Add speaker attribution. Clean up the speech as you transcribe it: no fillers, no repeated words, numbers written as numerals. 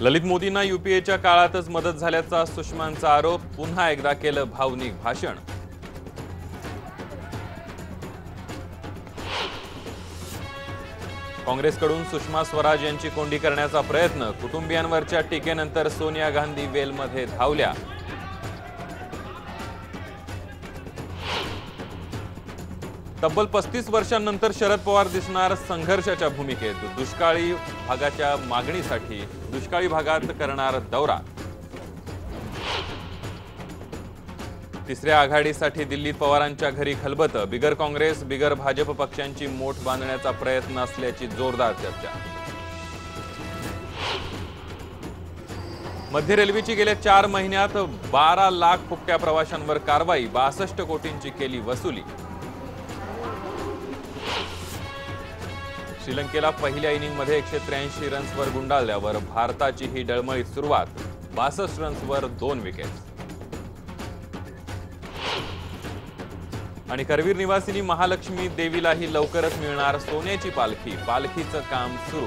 Speaker 1: ललित मोदींना यूपीएच्या काळातच मदत झाल्याचा सुषमांचा आरोप, पुन्हा एकदा केलं भावनिक भाषण। काँग्रेसकडून सुषमा स्वराज यांची कोंडी करण्याचा प्रयत्न, कुटुंबियांवरच्या टीकेनंतर सोनिया गांधी वेलमध्ये धावल्या। तब्बल 35 वर्षांनंतर शरद पवार दिसणार संघर्षाच्या भूमिकेत, दुष्काळी भागाच्या मागणीसाठी दुष्काळी भागात करणार दौरा। तिसऱ्या आघाडीसाठी दिल्लीत पवारांच्या घरी खलबत, बिगर काँग्रेस बिगर भाजप पक्षांची मोठ बांधण्याचा प्रयत्न असल्याची जोरदार चर्चा। मध्य रेल्वेची गेल्या 4 महिन्यात 12 लाख फुकट्या प्रवाशांवर कारवाई, 62 कोटींची केली वसुली। श्रीलंकेला पहिल्या इनिंगमध्ये 183 रन्सवर गुंडाळल्यावर भारताची ही डळमळीत सुरुवात, 62 रन्सवर 2 विकेट्स। आणि करवीर निवासिनी महालक्ष्मी देवीलाही लवकरच मिळणार सोन्याची पालखी, पालखीचं काम सुरू।